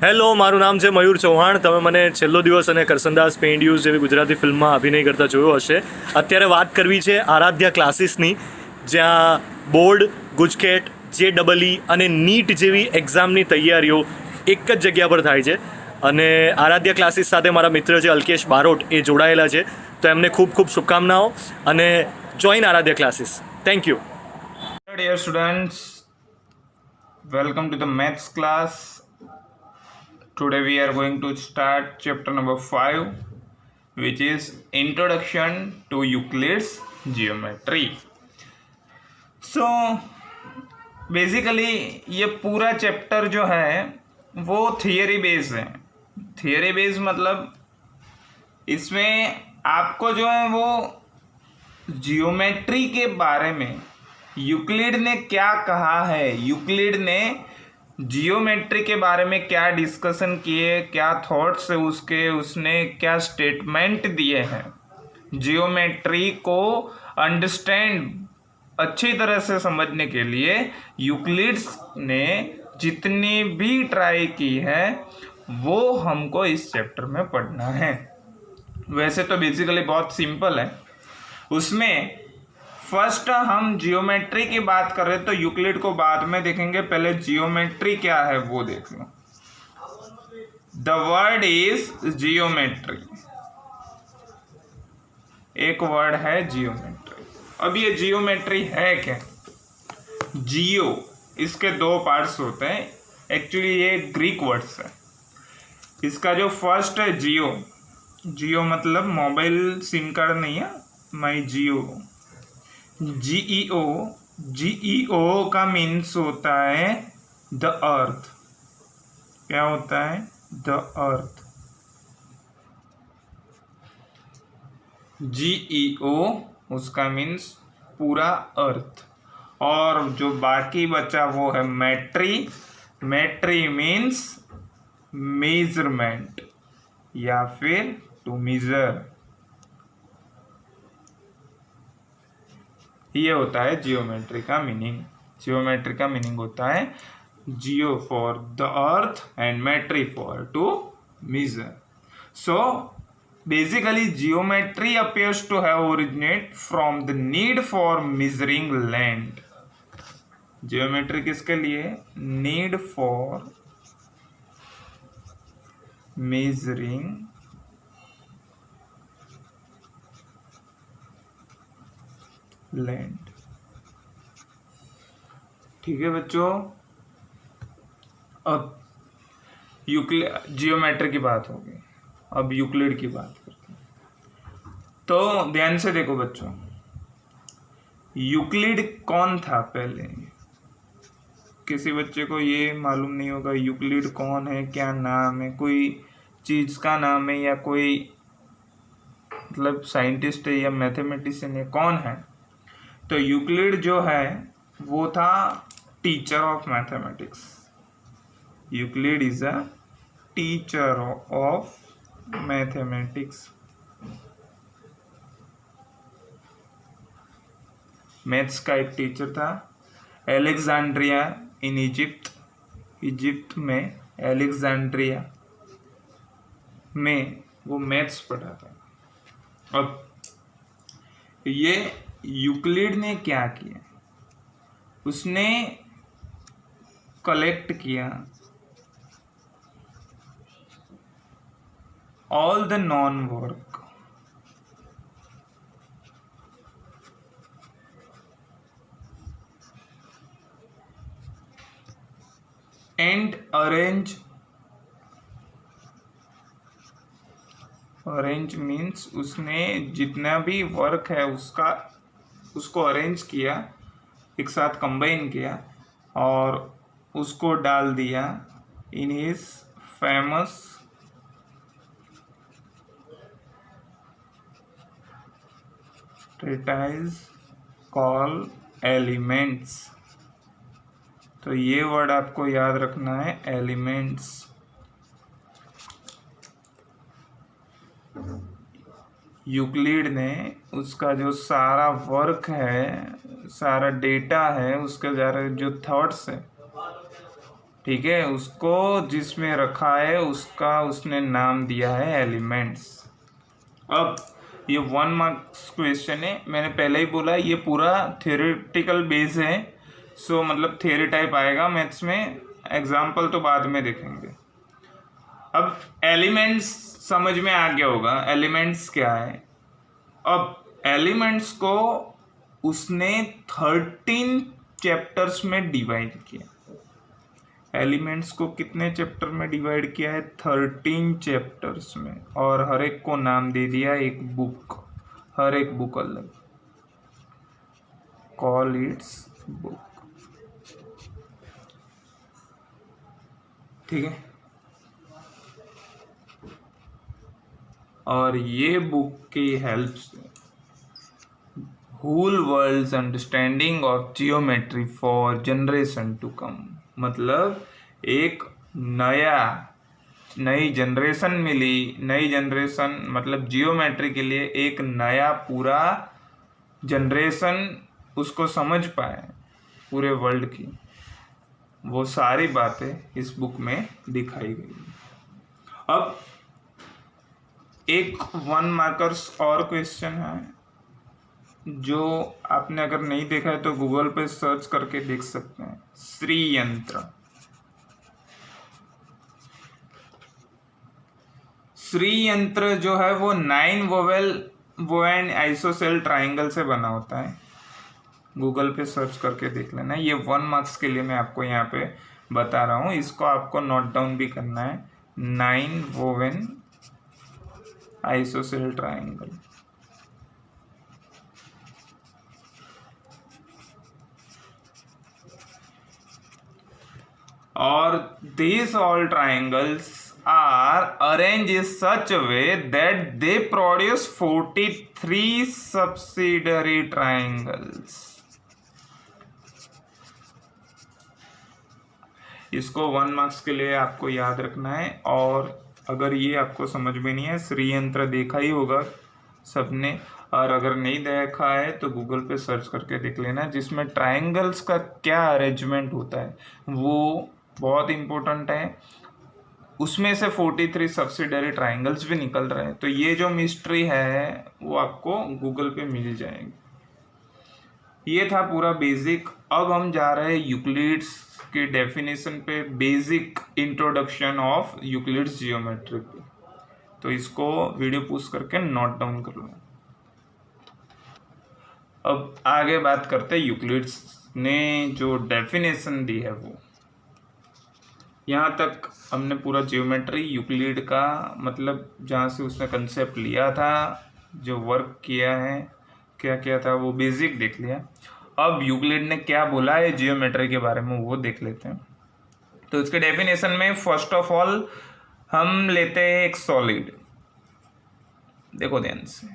Hello, મારું નામ છે મયુર ચૌહાણ. તમે મને છેલ્લો દિવસ અને કરસનદાસ પેઇન્ડ્યુઝ જેવી ગુજરાતી ફિલ્મમાં અભિનય કરતા જોયો હશે. અત્યારે વાત કરવી છે આરાધ્યા ક્લાસીસની, જ્યાં બોર્ડ, ગુજકેટ, JEE અને નીટ જેવી એક્ઝામની તૈયારીઓ એક જ જગ્યા પર થાય છે. અને આરાધ્યા ક્લાસીસ સાથે મારા મિત્ર છે અલ્કેશ બારોટ, એ જોડાયેલા છે. તો એમને ખૂબ ખૂબ શુભકામનાઓ અને join Aaradhya classes. Thank you. Dear students, welcome to the maths class. Today we are going to start chapter number 5, which is Introduction to Euclid's Geometry. So basically ये पूरा चैप्टर जो है वो थियरी बेस है. थियरी बेस मतलब इसमें आपको जो है वो जियोमेट्री के बारे में यूक्लिड ने क्या कहा है, यूक्लिड ने जियोमेट्री के बारे में क्या डिस्कशन किए, क्या थॉट्स है उसके, उसने क्या स्टेटमेंट दिए हैं. जियोमेट्री को अंडरस्टैंड अच्छी तरह से समझने के लिए यूक्लिड्स ने जितनी भी ट्राई की है वो हमको इस चैप्टर में पढ़ना है. वैसे तो बेसिकली बहुत सिंपल है. उसमें फर्स्ट हम जियोमेट्री की बात कर रहे तो यूक्लिड को बाद में देखेंगे, पहले जियोमेट्री क्या है वो देख लो. द वर्ड इज जियोमेट्री, एक वर्ड है जियोमेट्री. अब ये जियोमेट्री है क्या? जियो, इसके दो पार्ट्स होते हैं. एक्चुअली ये ग्रीक वर्ड्स है. इसका जो फर्स्ट है जियो, जियो मतलब मोबाइल सिम कार्ड नहीं है, माई जियो. जीईओ, जीईओ का मीन्स होता है द अर्थ. क्या होता है? The earth. जीईओ उसका मीन्स पूरा अर्थ. और जो बाकी बचा वो है मेट्री. मेट्री मीन्स मेजरमेंट या फिर टू मेजर. ये होता है जियोमेट्री का मीनिंग. जियोमेट्री का मीनिंग होता है geo for the earth and metry for to measure. So basically geometry appears to have originate from the need for measuring land. Geometry किसके लिए? Need for measuring land. ठीक है बच्चों. अब यूक्लिड जियोमेट्री की बात होगी, अब यूक्लिड की बात करते हैं. तो ध्यान से देखो बच्चों, यूक्लिड कौन था पहले? किसी बच्चे को ये मालूम नहीं होगा यूक्लिड कौन है, क्या नाम है, कोई चीज का नाम है या कोई मतलब साइंटिस्ट है या मैथमेटिशियन है, कौन है? तो यूक्लिड जो है वो था teacher of mathematics. Euclid is a teacher of mathematics. Maths का एक टीचर था. एलेक्जेंड्रिया इन इजिप्ट, इजिप्ट में एलेक्जेंड्रिया में वो मैथ्स पढ़ाता. अब ये यूक्लिड ने क्या किया? उसने कलेक्ट किया all the non work and arrange. Arrange means उसने जितना भी वर्क है उसको अरेंज किया, एक साथ कंबाइन किया और उसको डाल दिया in his famous treatise call elements. तो ये वर्ड आपको याद रखना है, एलिमेंट्स. यूक्लिड ने उसका जो सारा वर्क है, सारा डेटा है, उसके सारे जो थॉट्स है, ठीक है, उसको जिसमें रखा है उसका उसने नाम दिया है एलिमेंट्स। अब ये 1 मार्क्स क्वेश्चन है, मैंने पहले ही बोला ये पूरा थियोरेटिकल बेस है, सो मतलब थियोरी टाइप आएगा मैथ्स में, एग्जाम्पल तो बाद में देखेंगे। अब एलिमेंट्स समझ में आ गया होगा, एलिमेंट्स क्या है। अब एलिमेंट्स को उसने 13 चैप्टर्स में डिवाइड किया। एलिमेंट्स को कितने चैप्टर में डिवाइड किया है? 13 चैप्टर्स में, और हर एक को नाम दे दिया एक बुक, हर एक बुक अलग, कॉल इट्स बुक। ठीक है, और ये बुक की हेल्प से whole world's understanding of geometry for generation to come, मतलब एक नई जनरेशन मिली, नई जनरेशन मतलब जियोमेट्री के लिए एक नया पूरा जनरेशन उसको समझ पाए पूरे वर्ल्ड की, वो सारी बातें इस बुक में दिखाई गई। अब एक 1 मार्कर्स और क्वेश्चन है जो आपने अगर नहीं देखा है तो गूगल पे सर्च करके देख सकते हैं। श्री यंत्र, श्री यंत्र जो है वो 9 वोवेल एंड आइसोसेल ट्राइंगल से बना होता है। गूगल पे सर्च करके देख लेना। ये 1 मार्क्स के लिए मैं आपको यहाँ पे बता रहा हूँ, इसको आपको नोट डाउन भी करना है। 9 वोवेन आइसोसेल ट्राइंगल। और these all triangles are arranged in such a way that they produce 43 subsidiary triangles. इसको 1 मार्क्स के लिए आपको याद रखना है। और अगर ये आपको समझ में नहीं है, श्री यंत्र देखा ही होगा सबने, और अगर नहीं देखा है तो गूगल पे सर्च करके देख लेना, जिसमें ट्रायंगल्स का क्या अरेंजमेंट होता है वो बहुत इम्पोर्टेंट है। उसमें से 43 सब्सिडरी ट्रायंगल्स भी निकल रहे हैं, तो ये जो मिस्ट्री है वो आपको गूगल पे मिल जाएगी। ये था पूरा बेसिक। अब हम जा रहे हैं यूक्लिड्स की डेफिनेशन पे, basic introduction of Euclid's geometry पे। तो इसको वीडियो पॉज करके नोट डाउन कर लो। अब आगे बात करते हैं यूक्लिड्स ने जो डेफिनेशन दी है वो। यहाँ तक हमने पूरा जियोमेट्री यूक्लिड का मतलब जहाँ से उसने कंसेप्ट लिया था, जो वर्क किया है, क्या किया था, वो बेसिक देख लिया। अब यूक्लिड ने क्या बोला है जियोमेट्री के बारे में वो देख लेते हैं। तो इसके डेफिनेशन में फर्स्ट ऑफ ऑल हम लेते हैं एक सॉलिड। देखो ध्यान से,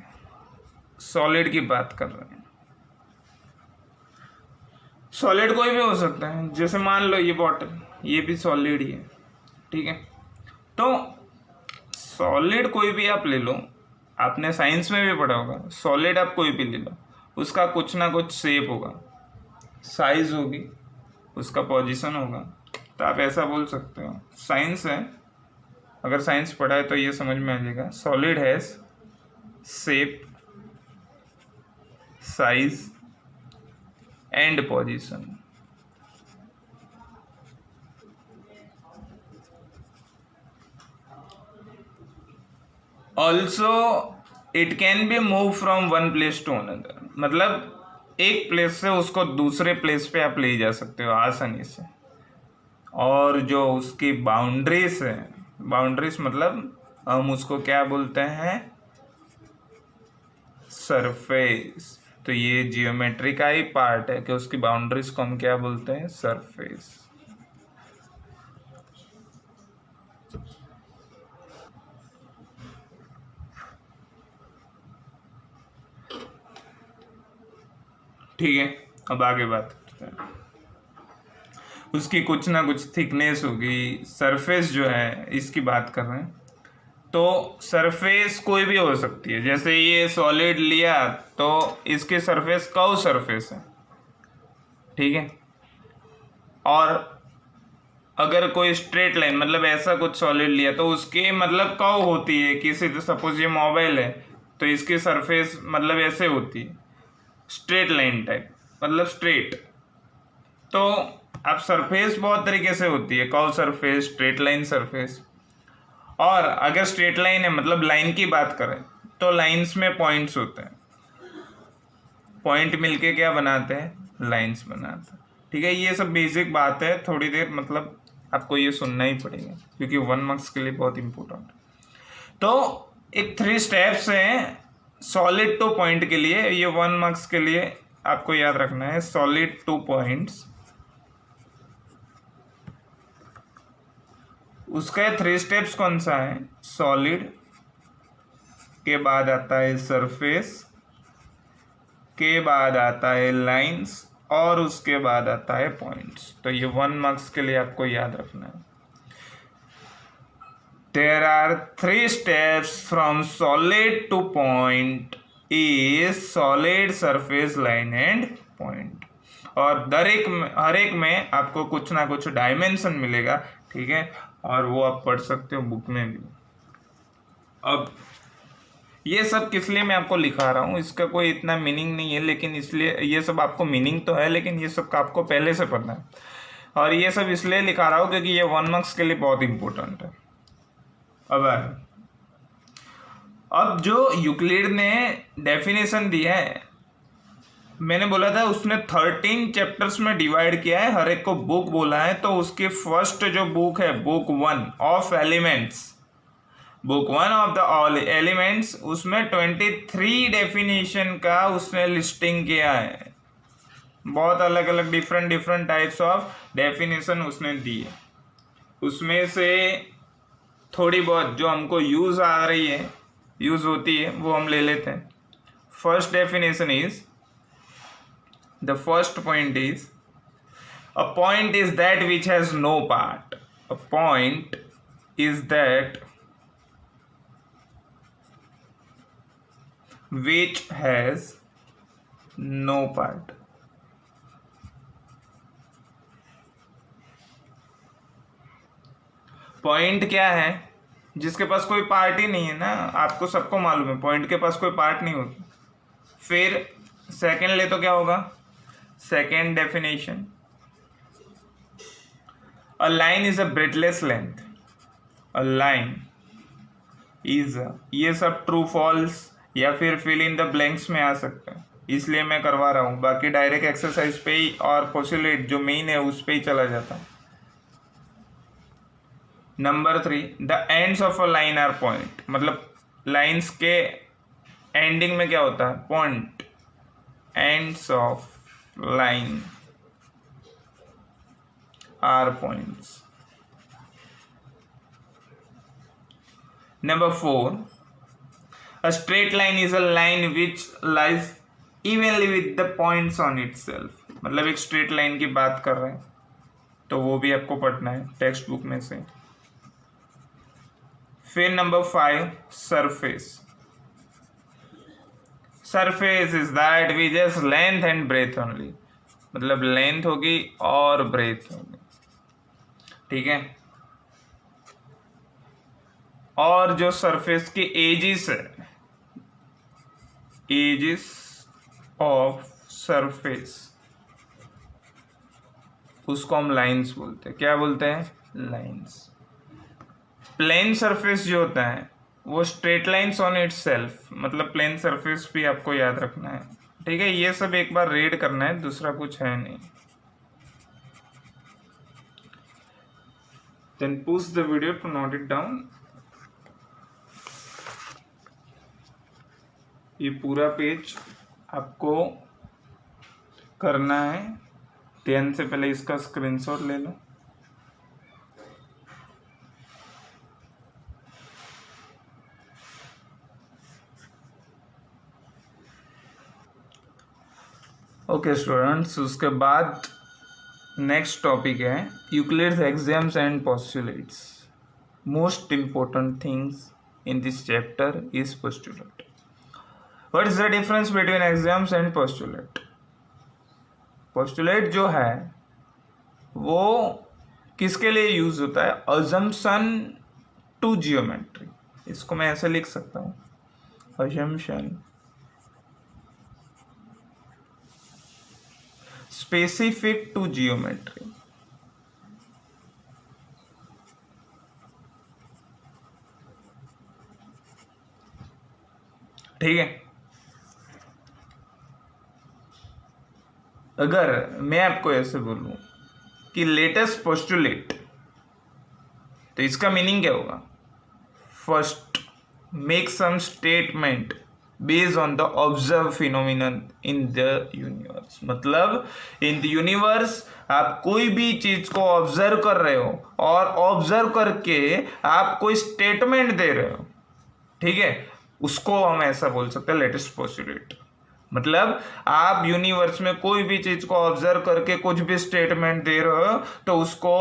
सॉलिड की बात कर रहे हैं। सॉलिड कोई भी हो सकता है, जैसे मान लो ये बॉटल, ये भी सॉलिड ही है, ठीक है। तो सॉलिड कोई भी आप ले लो, आपने साइंस में भी पढ़ा होगा, सॉलिड आप कोई भी ले लो, उसका कुछ ना कुछ शेप होगा, साइज होगी, उसका पोजीशन होगा। तो आप ऐसा बोल सकते हो, साइंस है, अगर साइंस पढ़ा है तो ये समझ में आ जाएगा, solid has shape, size and position. Also it can be move from one place to another, मतलब एक प्लेस से उसको दूसरे प्लेस पे आप ले जा सकते हो आसानी से। और जो उसकी बाउंड्रीज है, बाउंड्रीज मतलब हम उसको क्या बोलते हैं, सरफेस। तो ये जियोमेट्री का ही पार्ट है कि उसकी बाउंड्रीज को हम क्या बोलते हैं, सरफेस। ठीक है, अब आगे बात करते हैं। उसकी कुछ ना कुछ थिकनेस होगी, सरफेस जो है इसकी बात कर रहे हैं। तो सरफेस कोई भी हो सकती है, जैसे ये सॉलिड लिया तो इसकी सरफेस कर्व सरफेस है, ठीक है। और अगर कोई स्ट्रेट लाइन मतलब ऐसा कुछ सॉलिड लिया तो उसकी मतलब कर्व होती है किसी, तो सपोज ये मोबाइल है तो इसकी सरफेस मतलब ऐसे होती है, स्ट्रेट लाइन टाइप, मतलब स्ट्रेट। तो अब सरफेस बहुत तरीके से होती है, curve surface, straight line surface. और अगर स्ट्रेट लाइन है मतलब लाइन की बात करें तो लाइंस में पॉइंट्स होते हैं, पॉइंट मिलके क्या बनाते हैं, लाइंस बनाते हैं। ठीक है, ये सब बेसिक बात है, थोड़ी देर मतलब आपको ये सुनना ही पड़ेगा क्योंकि 1 मार्क्स के लिए बहुत इंपॉर्टेंट है। तो एक 3 स्टेप्स हैं सॉलिड टू पॉइंट के लिए, ये 1 मार्क्स के लिए आपको याद रखना है। सॉलिड टू पॉइंट्स, उसका 3 स्टेप्स कौन सा है, सॉलिड के बाद आता है सरफेस, के बाद आता है लाइंस, और उसके बाद आता है पॉइंट्स। तो ये 1 मार्क्स के लिए आपको याद रखना है। There are 3 steps from solid to point is solid, surface, line and point. और हर एक में आपको कुछ ना कुछ डायमेंशन मिलेगा, ठीक है, और वो आप पढ़ सकते हो बुक में भी। अब ये सब किस लिए मैं आपको लिखा रहा हूँ, इसका कोई इतना मीनिंग नहीं है, लेकिन इसलिए ये सब आपको मीनिंग तो है, लेकिन ये सब का आपको पहले से पता है। और ये सब इसलिए लिखा रहा हूँ क्योंकि ये 1 मार्क्स के लिए बहुत इंपॉर्टेंट है। अब जो यूक्लिड ने डेफिनेशन दिया है, मैंने बोला था उसने 13 चैप्टर्स में डिवाइड किया है, हर एक को बुक बोला है। तो उसकी फर्स्ट जो बुक है, book 1 of elements, book 1 of the all elements, उसमें 23 डेफिनेशन का उसने लिस्टिंग किया है। बहुत अलग अलग डिफरेंट टाइप्स ऑफ डेफिनेशन उसने दी है। उसमें से थोड़ी बहुत जो हमको यूज़ आ रही है, यूज़ होती है, वो हम ले लेते हैं। First definition is, the first point is, a point is that which has no part. A point is that which has no part. Point क्या है, जिसके पास कोई पार्ट ही नहीं है ना, आपको सबको मालूम है पॉइंट के पास कोई पार्ट नहीं होता। फिर सेकंड ले तो क्या होगा, second definition, a line is a breathless length, a line is, ये सब ट्रू फॉल्स या फिर फिल इन द ब्लैंक्स में आ सकता है, इसलिए मैं करवा रहा हूँ। बाकी डायरेक्ट एक्सरसाइज पे ही और पोस्टुलेट जो मेन है उस पे ही चला जाता हूँ। Number 3, the ends of a line are point, मतलब लाइन्स के एंडिंग में क्या होता है, point. Ends of line are points. Number 4, a straight line is a line which lies evenly with the points on itself. मतलब एक straight line की बात कर रहे हैं तो वो भी आपको पढ़ना है टेक्स्ट बुक में से। फिर number 5, surface. Surface is that which has length and breadth only, मतलब लेंथ होगी और ब्रेथ होगी, ठीक है। और जो सरफेस की एजिस है, एजिस ऑफ सरफेस, उसको हम लाइंस बोलते हैं। क्या बोलते हैं, लाइंस। प्लेन सरफेस जो होता है वो straight lines on it self, मतलब प्लेन सरफेस भी आपको याद रखना है, ठीक है। ये सब एक बार रीड करना है, दूसरा कुछ है नहीं। Then pause the video to note it down. ये पूरा पेज आपको करना है, 10 से पहले इसका स्क्रीनशॉट ले लो। ओके स्टूडेंट्स, उसके बाद नेक्स्ट टॉपिक है Euclid's axioms and postulates. Most important things in this chapter is postulate. What is the difference between axioms and postulate? Postulate जो है वो किसके लिए यूज होता है? Assumption to geometry. इसको मैं ऐसे लिख सकता हूं, अजम्पशन स्पेसिफिक टू जियोमेट्री। ठीक है। अगर मैं आपको ऐसे बोलूं कि लेटेस्ट पोस्टुलेट, तो इसका मीनिंग क्या होगा? First, make some statement based on the observe phenomenon in the universe. मतलब इन द यूनिवर्स आप कोई भी चीज को ऑब्जर्व कर रहे हो और ऑब्जर्व करके आप कोई स्टेटमेंट दे रहे हो, ठीक है, उसको हम ऐसा बोल सकते हैं लेटेस्ट पोस्टुलेट। मतलब आप यूनिवर्स में कोई भी चीज को ऑब्जर्व करके कुछ भी स्टेटमेंट दे रहे हो तो उसको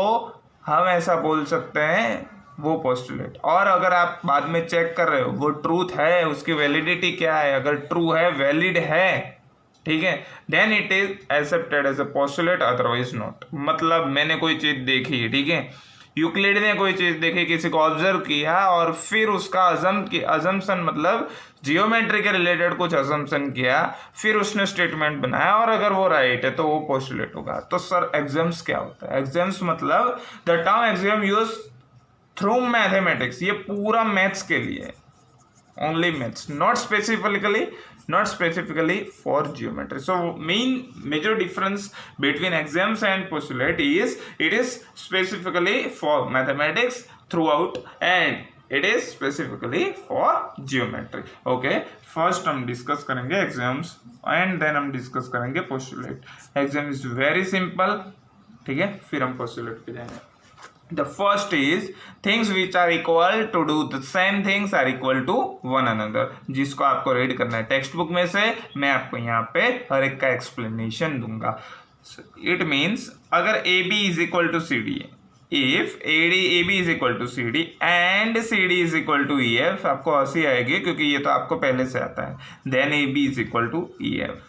हम ऐसा बोल सकते हैं वो पोस्टुलेट। और अगर आप बाद में चेक कर रहे हो वो ट्रूथ है, उसकी वैलिडिटी क्या है, अगर ट्रू है, वैलिड है, ठीक है, then it is accepted as a postulate, otherwise not. मतलब मैंने कोई चीज देखी, ठीक है, यूक्लिड ने कोई चीज देखी, किसी को ऑब्जर्व किया और फिर उसका अजम्पशन मतलब जियोमेट्री के रिलेटेड कुछ अजम्पशन किया, फिर उसने स्टेटमेंट बनाया और अगर वो राइट है तो वो पोस्टुलेट होगा। तो सर एक्सियम्स क्या होता है? एक्सियम्स मतलब the term axiom use through mathematics. ये पूरा मैथ्स के लिए, only maths, not specifically for geometry. So major difference between axioms and postulate is it is specifically for mathematics throughout and it is specifically for geometry. Okay, first हम discuss करेंगे axioms and then हम discuss करेंगे postulate. Axiom is very simple, ठीक है, फिर हम postulate पे जाएंगे। The first is things which are equal to do the same things are equal to one another, जिसको आपको रीड करना है टेक्स्ट बुक में से। मैं आपको यहाँ पे हर एक का एक्सप्लेनेशन दूंगा। इट मीन्स अगर A B is equal to C D, if A B is equal to C D and C D is equal to E F, आपको हंसी आएगी क्योंकि ये तो आपको पहले से आता है, then A B is equal to E F.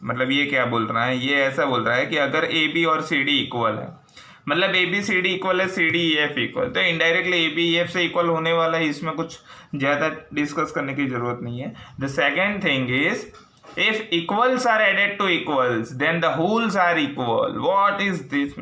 मतलब ये क्या बोल रहा है? ये ऐसा बोल रहा है कि अगर ए बी और सी डी इक्वल है, मतलब A B C D equal है, C D E F equal, तो indirectly A B E F से इक्वल होने वाला है, इसमें कुछ ज़्यादा डिस्कस करने की जरूरत नहीं है। The second thing is if equals are added to equals then the wholes are equal. What is this?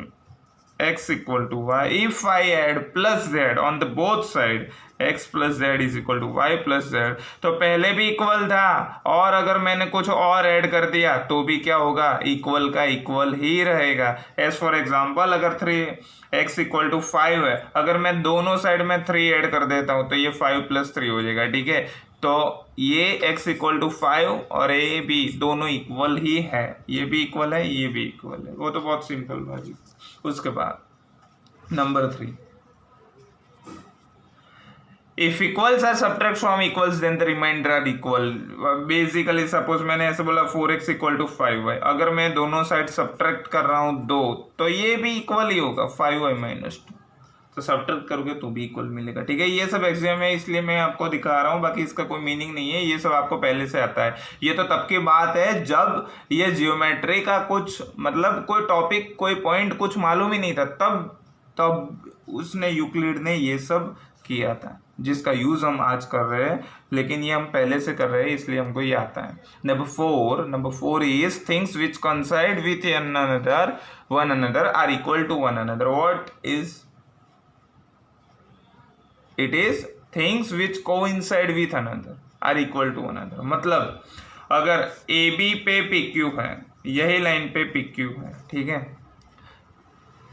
x equal to y. If I add plus z on the both side, x plus z is equal to y plus z, तो पहले भी equal था और अगर मैंने कुछ और add कर दिया तो भी क्या होगा? इक्वल का इक्वल ही रहेगा। एज फॉर एग्जाम्पल अगर 3x इक्वल टू 5 है, अगर मैं दोनों साइड में 3 ऐड कर देता हूँ तो ये 5 प्लस 3 हो जाएगा, ठीक है। तो ये x इक्वल टू 5 और ए बी दोनों इक्वल ही है, ये भी इक्वल है, ये भी इक्वल है, वो तो बहुत सिंपल बात है। उसके बाद number 3, if equals are subtract from equals then the remainder are equal. Basically suppose मैंने ऐसे बोला 4x इक्वल टू 5y, अगर मैं दोनों साइड सब्ट्रैक्ट कर रहा हूँ 2 तो ये भी इक्वल ही होगा 5y माइनस 2, तो सब्ट्रैक्ट करोगे तो भी इक्वल मिलेगा, ठीक है। ये सब एक्सियम है इसलिए मैं आपको दिखा रहा हूँ, बाकी इसका कोई मीनिंग नहीं है, ये सब आपको पहले से आता है। ये तो तब की बात है जब ये जियोमेट्री का कुछ मतलब कोई टॉपिक कोई पॉइंट कुछ मालूम ही नहीं था, तब उसने यूक्लिड ने ये सब किया था जिसका यूज हम आज कर रहे हैं, लेकिन ये हम पहले से कर रहे हैं इसलिए हमको ये आता है। Number 4 is things which coincide with one another are equal to one another. What is it? Is things which coincide with another are equal to one another. मतलब अगर ए बी पे पी क्यू है, यही line पे P Q है, ठीक है,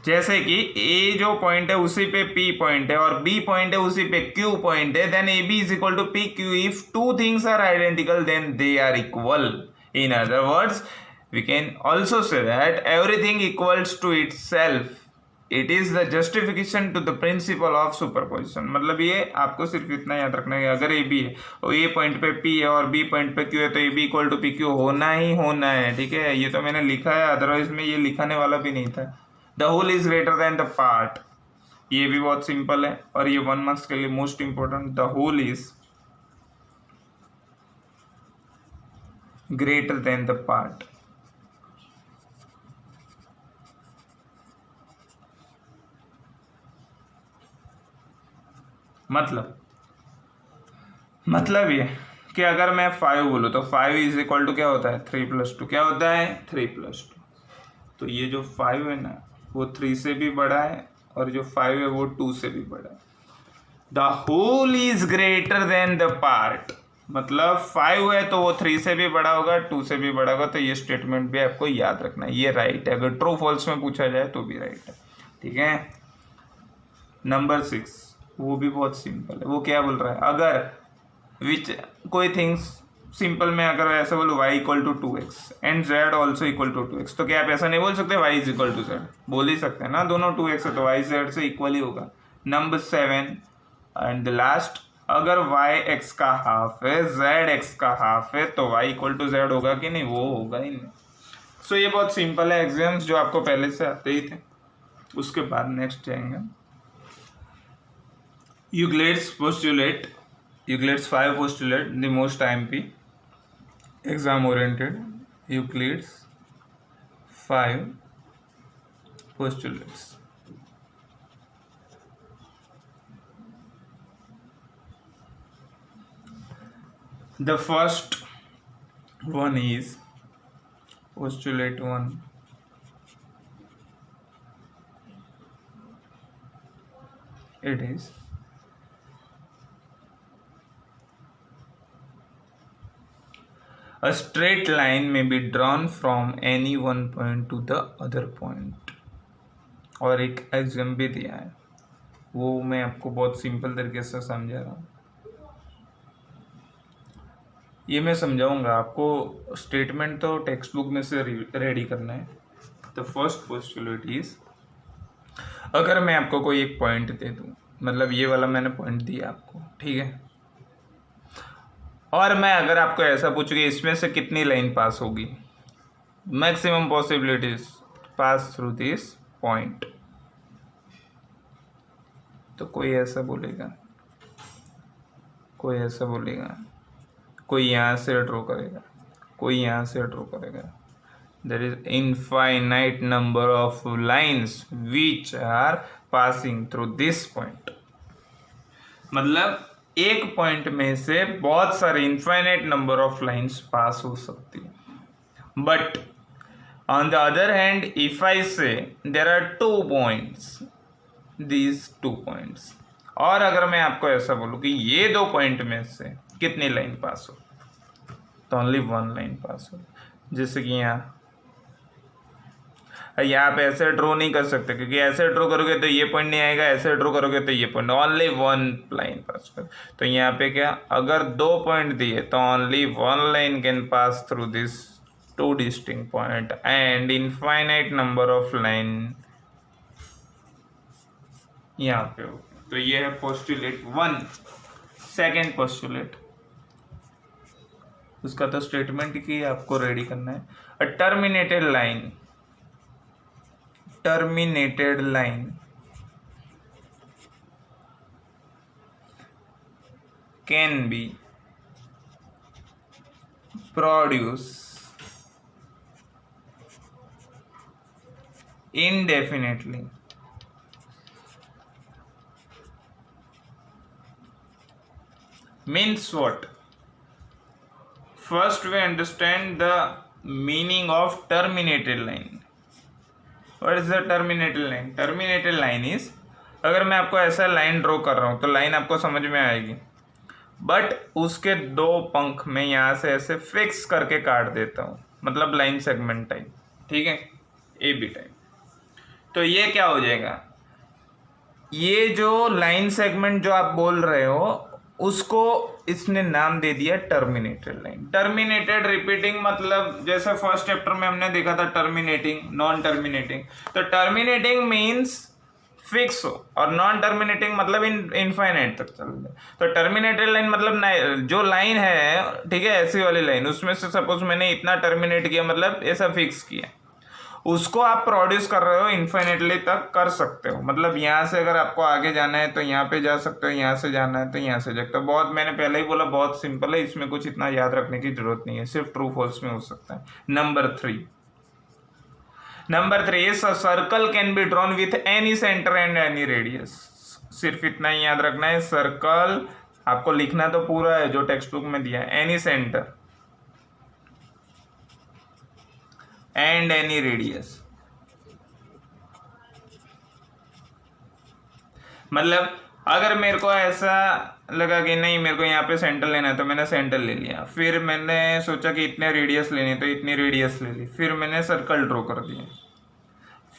जैसे कि ए जो पॉइंट है उसी पे पी पॉइंट है और बी पॉइंट है उसी पे क्यू पॉइंट है, then A B is equal to P Q. If two things are identical then they are equal. In other words we can also say that everything equals to itself. It is the justification to the principle of superposition. मतलब ये आपको सिर्फ इतना याद रखना है, अगर A B है और ए पॉइंट पे पी है और बी पॉइंट पे क्यू है तो A B equal to P Q होना ही होना है, ठीक है। ये तो मैंने लिखा है, अदरवाइज में ये लिखाने वाला भी नहीं था। The whole is greater than the part, ये भी बहुत सिंपल है और ये 1 मार्क्स के लिए most important. The whole is greater than the part. मतलब ये कि अगर मैं 5 बोलूँ तो 5 इज इक्वल टू क्या होता है 3 + 2 क्या होता है 3 + 2। तो ये जो 5 है ना वो 3 से भी बड़ा है और जो 5 है वो 2 से भी बड़ा है। The whole is greater than the part, मतलब 5 है तो वो 3 से भी बड़ा होगा 2 से भी बड़ा होगा। तो ये स्टेटमेंट भी आपको याद रखना है, ये राइट है। अगर ट्रू फॉल्स में पूछा जाए तो भी राइट है, ठीक है। नंबर 6 वो भी बहुत सिंपल है। वो क्या बोल रहा है, अगर विच कोई थिंग्स सिंपल में अगर ऐसा बोलो y = 2x and z also equal to 2x, तो क्या आप ऐसा नहीं बोल सकते y = z? बोल ही सकते हैं ना, दोनों 2x है तो y z से इक्वल ही होगा। नंबर 7 एंड द लास्ट, अगर y x का हाफ है z x का हाफ है तो y = z होगा कि नहीं? वो होगा ही नहीं। सो ये बहुत सिंपल है एग्जाम्स जो आपको पहले से आते ही थे। उसके बाद नेक्स्ट जाएंगे Euclid's postulate, Euclid's 5 postulate, the most IMP exam oriented, Euclid's 5 postulates. The first one is postulate 1. It is a straight line may be drawn from any one point to the other point. और एक exam भी दिया है, वो मैं आपको बहुत simple तरीके से समझा रहा हूँ। ये मैं समझाऊंगा आपको, स्टेटमेंट तो टेक्स्ट बुक में से रेडी करना है। द फर्स्ट पोस्टुलेट इज, अगर मैं आपको कोई एक पॉइंट दे दूँ, मतलब ये वाला मैंने पॉइंट दिया आपको, ठीक है, और मैं अगर आपको ऐसा पूछूँ कि इसमें से कितनी लाइन पास होगी, maximum possibilities pass through this point, तो कोई ऐसा बोलेगा, कोई ऐसा बोलेगा, कोई यहाँ से ड्रॉ करेगा, कोई यहाँ से ड्रॉ करेगा। There is infinite number of lines which are passing through this point, मतलब एक पॉइंट में से बहुत सारे infinite number of lines pass हो सकती है। But on the other hand if I say there are 2 points, these 2 points, और अगर मैं आपको ऐसा बोलूँ कि ये 2 पॉइंट में से कितनी लाइन पास हो, तो ओनली 1 लाइन पास हो। जैसे कि यहाँ पे ऐसे ड्रॉ नहीं कर सकते, क्योंकि ऐसे ड्रॉ करोगे तो ये पॉइंट नहीं आएगा, ऐसे ड्रॉ करोगे तो ये पॉइंट, ओनली 1 लाइन पास कर। तो यहाँ पे क्या, अगर 2 पॉइंट दिए तो only 1 line can pass through this 2 distinct point and infinite number of line यहाँ पे हो। तो ये है पोस्टुलेट 1। सेकेंड पोस्टुलेट, उसका तो स्टेटमेंट की आपको रेडी करना है। A terminated line, terminated line can be produced indefinitely means what? First we understand the meaning of terminated line. What is the terminated line? Terminated line is, अगर मैं आपको ऐसा लाइन ड्रॉ कर रहा हूँ तो लाइन आपको समझ में आएगी, बट उसके 2 पंख में यहाँ से ऐसे फिक्स करके काट देता हूँ, मतलब लाइन सेगमेंट टाइप, ठीक है, AB टाइप। तो ये क्या हो जाएगा, ये जो लाइन सेगमेंट जो आप बोल रहे हो उसको इसने नाम दे दिया टर्मिनेटेड लाइन। टर्मिनेटेड रिपीटिंग, मतलब जैसे फर्स्ट चैप्टर में हमने देखा था टर्मिनेटिंग, नॉन टर्मिनेटिंग। तो टर्मिनेटिंग मीन्स फिक्स हो, और नॉन टर्मिनेटिंग मतलब इनफाइनाइट तक चल जाए। तो टर्मिनेटेड लाइन मतलब जो लाइन है, ठीक है, ऐसी वाली लाइन, उसमें से सपोज मैंने इतना टर्मिनेट किया, मतलब ऐसा फिक्स किया, उसको आप प्रोड्यूस कर रहे हो, इन्फाइनेटली तक कर सकते हो। मतलब यहाँ से अगर आपको आगे जाना है तो यहाँ पे जा सकते हो, यहाँ से जाना है तो यहाँ से जा सकते हो। बहुत, मैंने पहले ही बोला, बहुत सिंपल है, इसमें कुछ इतना याद रखने की जरूरत नहीं है, सिर्फ ट्रू फॉल्स में हो सकता है। Number 3 is a circle can be drawn with any centre and any radius. सिर्फ इतना ही याद रखना है, सर्कल आपको लिखना तो पूरा है जो टेक्स्ट बुक में दिया है, any centre and any radius. मतलब अगर मेरे को ऐसा लगा कि नहीं मेरे को यहाँ पे सेंटर लेना है तो मैंने सेंटर ले लिया, फिर मैंने सोचा कि इतने रेडियस लेनी है तो इतनी रेडियस ले ली, फिर मैंने सर्कल ड्रॉ कर दिया,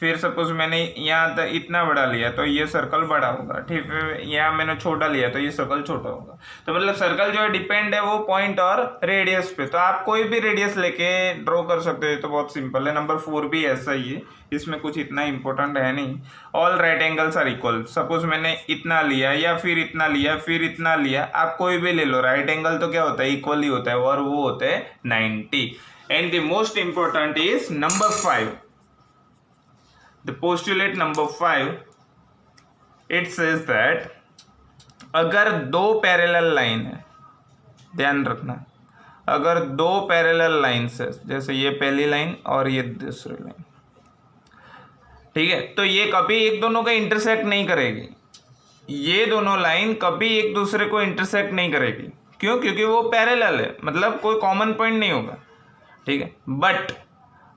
फिर सपोज मैंने यहाँ तक इतना बड़ा लिया तो ये सर्कल बड़ा होगा, ठीक है, यहाँ मैंने छोटा लिया तो ये सर्कल छोटा होगा। तो मतलब सर्कल जो है डिपेंड है वो पॉइंट और रेडियस पे, तो आप कोई भी रेडियस लेके ड्रॉ कर सकते हो, तो बहुत सिंपल है। नंबर 4 भी ऐसा ही है, इसमें कुछ इतना इंपॉर्टेंट है नहीं। All right angles are equal, suppose मैंने इतना लिया या फिर इतना लिया फिर इतना लिया, आप कोई भी ले लो, राइट एंगल तो क्या होता है, इक्वल ही होता है, और वो होता है 90। And the most important is number 5, the postulate number 5, it says that अगर दो पैरेलल लाइन है, ध्यान रखना, अगर दो पैरेलल लाइन्स है, जैसे ये पहली लाइन और ये दूसरी लाइन, ठीक है, तो ये कभी एक दोनों का इंटरसेक्ट नहीं करेगी, ये दोनों लाइन कभी एक दूसरे को इंटरसेक्ट नहीं करेगी। क्यों? क्योंकि वो पैरेलल है, मतलब कोई कॉमन पॉइंट नहीं होगा, ठीक है। बट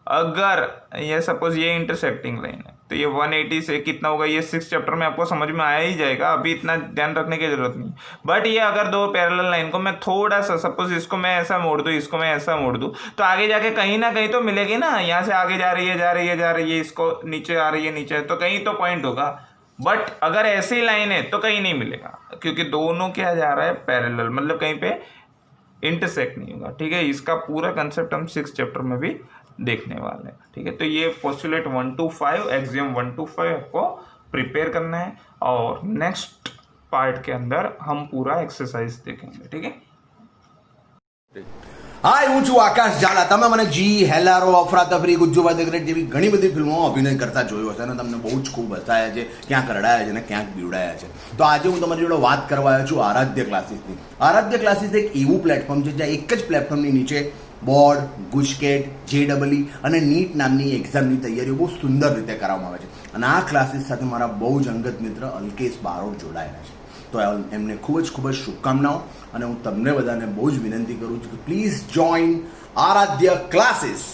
अगर ये सपोज ये इंटरसेक्टिंग लाइन है तो ये 180 से कितना होगा, ये 6 चैप्टर में आपको समझ में आया ही जाएगा, अभी इतना ध्यान रखने की जरूरत नहीं। बट ये अगर दो पैरेलल लाइन को मैं थोड़ा सा, सपोज इसको मैं ऐसा मोड़ दूँ, इसको मैं ऐसा मोड़ दूँ, तो आगे जाके कहीं ना कहीं तो मिलेगी ना, यहाँ से आगे जा रही है जा रही है जा रही है, इसको नीचे आ रही है नीचे, तो कहीं तो पॉइंट होगा। बट अगर ऐसी लाइन है तो कहीं नहीं मिलेगा, क्योंकि दोनों क्या जा रहा है, पैरेलल, मतलब कहीं पे इंटरसेक्ट नहीं होगा, ठीक है। इसका पूरा कंसेप्ट हम 6 चैप्टर में भी देखने वाले हैं, ठीक है। तो ये पोस्टुलेट 1 to 5, एक्सियम 1 to 5 आपको प्रिपेयर करना है, और नेक्स्ट पार्ट के अंदर हम पूरा एक्सरसाइज देखेंगे, ठीक है। હાય, હું છું આકાશ ઝાલા. તમે મને જી, હેલારો, અફરાતફરી, ગુજ્જુભાઈ ધ ગ્રેટ જેવી ઘણી બધી ફિલ્મોમાં અભિનય કરતા જોયો હશે અને તમને બહુ જ ખૂબ હસાયા છે, ક્યાંક રડાયા છે અને ક્યાંક બીવડાયા છે. તો આજે હું તમારી જોડે વાત કરવા આવ્યો છું આરાધ્ય ક્લાસીસની. આરાધ્ય ક્લાસીસ એક એવું પ્લેટફોર્મ છે જ્યાં એક જ પ્લેટફોર્મની નીચે બોર્ડ, ગુજકેટ, JEE અને નીટ નામની એક્ઝામની તૈયારીઓ બહુ સુંદર રીતે કરાવવામાં આવે છે. અને આ ક્લાસીસ સાથે મારા બહુ જ અંગત મિત્ર અલ્કેશ બારોટ જોડાયેલા છે. તો એમને ખૂબ જ શુભકામનાઓ, અને હું તમને બધાને બહુ જ વિનંતી કરું છું કે પ્લીઝ જોઈન આરાધ્ય ક્લાસીસ.